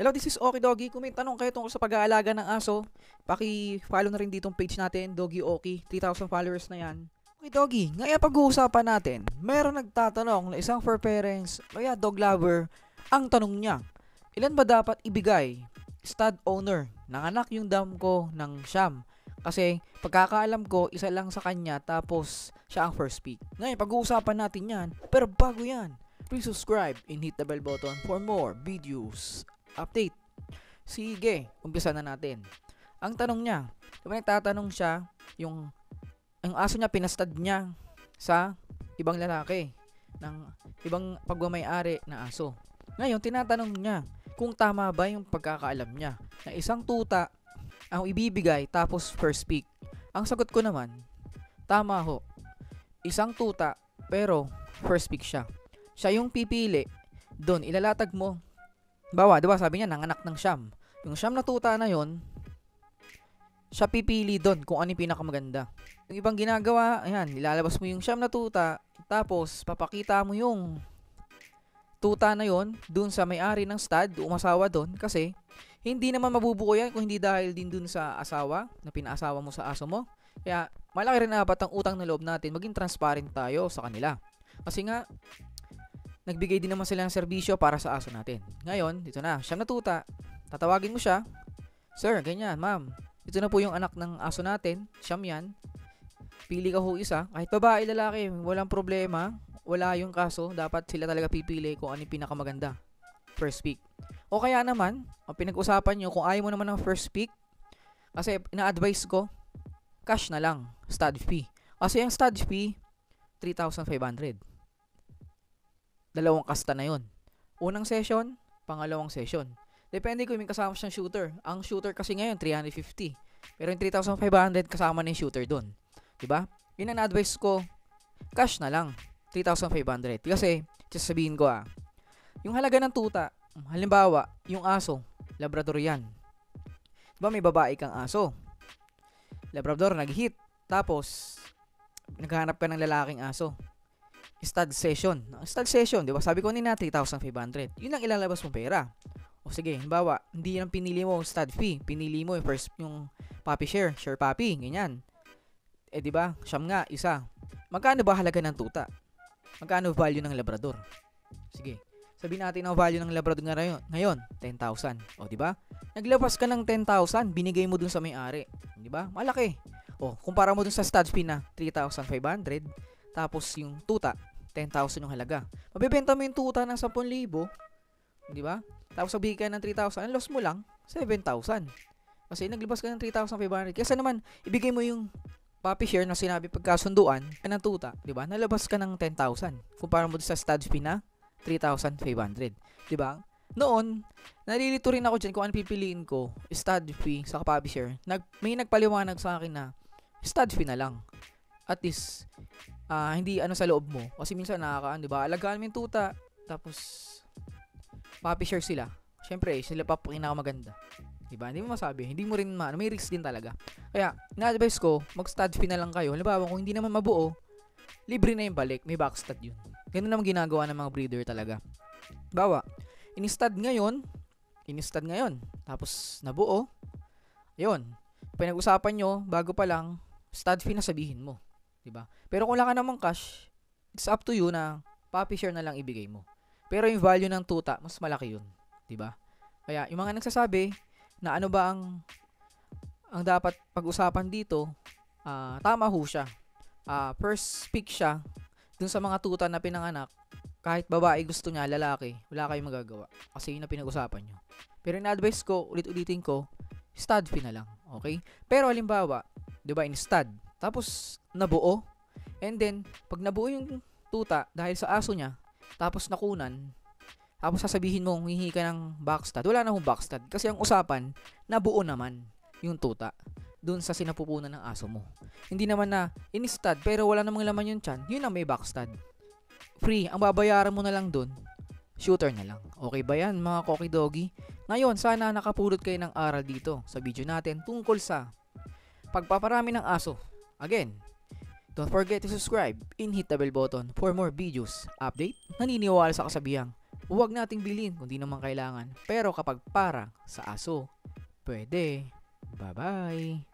Hello, this is Oki Doggy. Kung may tanong kayo tungkol sa pag-aalaga ng aso, paki-follow na rin ditong page natin, Doggy Oki. 3,000 followers na yan. Okay, Doggy, ngayon pag-uusapan natin, meron nagtatanong na isang fur parents, kaya dog lover, ang tanong niya, ilan ba dapat ibigay? Stud owner, nanganak yung dam ko ng Siam. Kasi pagkakaalam ko, isa lang sa kanya tapos siya ang first pick. Ngayon, pag-uusapan natin yan, pero bago yan, please subscribe and hit the bell button for more videos. Update. Sige, umpisa na natin. Ang tanong niya, diba nagtatanong siya, yung aso niya pinastad niya sa ibang lalaki ng ibang pagmamay-ari na aso. Ngayon, tinatanong niya kung tama ba yung pagkakaalam niya na isang tuta ang ibibigay tapos first pick. Ang sagot ko naman, tama ho. Isang tuta pero first pick siya. Siya yung pipili. Doon, ilalatag mo. Bawa, diba sabi niya, nanganak ng Siam. Yung Siam na tuta na yon, siya pipili doon kung ano yung pinakamaganda. Yung ibang ginagawa, ayan, nilalabas mo yung Siam na tuta, tapos papakita mo yung tuta na yon doon sa may-ari ng stud, umasawa doon, kasi hindi naman mabubuo yan kung hindi dahil din doon sa asawa, na pinaasawa mo sa aso mo. Kaya, malaki rin dapat ang utang na loob natin, maging transparent tayo sa kanila. Kasi nga, nagbigay din naman sila ng serbisyo para sa aso natin. Ngayon, dito na, Siam na tuta. Tatawagin mo siya. Sir, ganyan, ma'am. Ito na po yung anak ng aso natin. Siam yan. Pili ka ho isa. Kahit babae, lalaki, walang problema. Wala yung kaso. Dapat sila talaga pipili kung ano yung pinakamaganda. First pick. O kaya naman, ang pinag-usapan nyo, kung ayaw mo naman ng first pick, kasi ina-advise ko, cash na lang. Stud fee. Kasi yung stud fee, 3,500. Dalawang kasta na yon. Unang session, pangalawang session. Depende kung may kasama siyang shooter. Ang shooter kasi ngayon, 350. Pero yung 3,500 kasama na yung shooter doon. Diba? Yun ang advice ko, cash na lang, 3,500. Kasi, sasabihin ko yung halaga ng tuta, halimbawa, yung aso, Labrador yan. Diba may babae kang aso? Labrador, nag-hit. Tapos, naghahanap ka ng lalaking aso. Stud session. Stud session, di ba? Sabi ko nina 3,500. Yun ang ilalabas mong pera. O sige, halimbawa, hindi yan pinili mo stud fee. Pinili mo yung puppy share puppy, ganyan. Di ba? Siam nga, isa. Magkano ba halaga ng tuta? Magkano value ng Labrador? Sige. Sabihin natin ang value ng Labrador ngayon, 10,000. O, di ba? Naglabas ka ng 10,000, binigay mo dun sa may-ari. Di ba? Malaki. O, kumpara mo dun sa stud fee na 3,500, tapos yung tuta, 10,000 yung halaga. Mabibenta mo yung tuta ng 10,000, di ba? Tapos sabihin ka ng 3,000, ang loss mo lang, 7,000. Kasi naglabas ka ng 3,500. Kasi naman, ibigay mo yung puppy share na sinabi pagkasunduan ng tuta, di ba? Nalabas ka ng 10,000. Kumpara mo sa stud fee na 3,500, di ba? Noon, nalilito rin ako dyan kung ano pipiliin ko, stud fee sa puppy share. May nagpaliwanag sa akin na stud fee na lang. At least, hindi sa loob mo. Kasi minsan di ba? Alagaan mo yung tuta, tapos puppy share sila. Syempre, sila pa pinakamaganda. Di ba? Hindi mo masabi. Hindi mo rin may risk din talaga. Kaya, na-advise ko, mag-stud fee na lang kayo. Halimbawa, kung hindi naman mabuo, libre na yung balik. May backstud yun. Ganun naman ginagawa ng mga breeder talaga. Bawa, in-stud ngayon, tapos nabuo, yun. Pinag-usapan nyo, bago pa lang, stud fee na sabihin mo. Diba? Pero kung wala ka namang cash, it's up to you na puppy share na lang ibigay mo. Pero yung value ng tuta, mas malaki yun. Diba? Kaya yung mga nagsasabi na ano ba ang dapat pag-usapan dito, tama ho siya. First pick siya dun sa mga tuta na pinanganak. Kahit babae gusto niya, lalaki, wala kayong magagawa. Kasi yun na pinag-usapan nyo. Pero in-advise ko, ulit-ulitin ko, stud fee na lang. Okay? Pero halimbawa, diba, in stud, tapos nabuo, and then pag nabuo yung tuta dahil sa aso niya, tapos nakunan, tapos sasabihin mo hihingi ka ng backstud, wala na hong backstud kasi ang usapan, nabuo naman yung tuta dun sa sinapupunan ng aso mo. Hindi naman na in-stud pero wala namang laman yung tiyan, yun ang may backstud. Free, ang babayaran mo na lang dun, shooter na lang. Okay ba yan mga Koki Doggy? Ngayon, sana nakapulot kayo ng aral dito sa video natin tungkol sa pagpaparami ng aso. Again, don't forget to subscribe and hit the bell button for more videos. Update, naniniwala sa kasabihang huwag nating bilhin kung di naman kailangan. Pero kapag para sa aso, pwede. Bye-bye!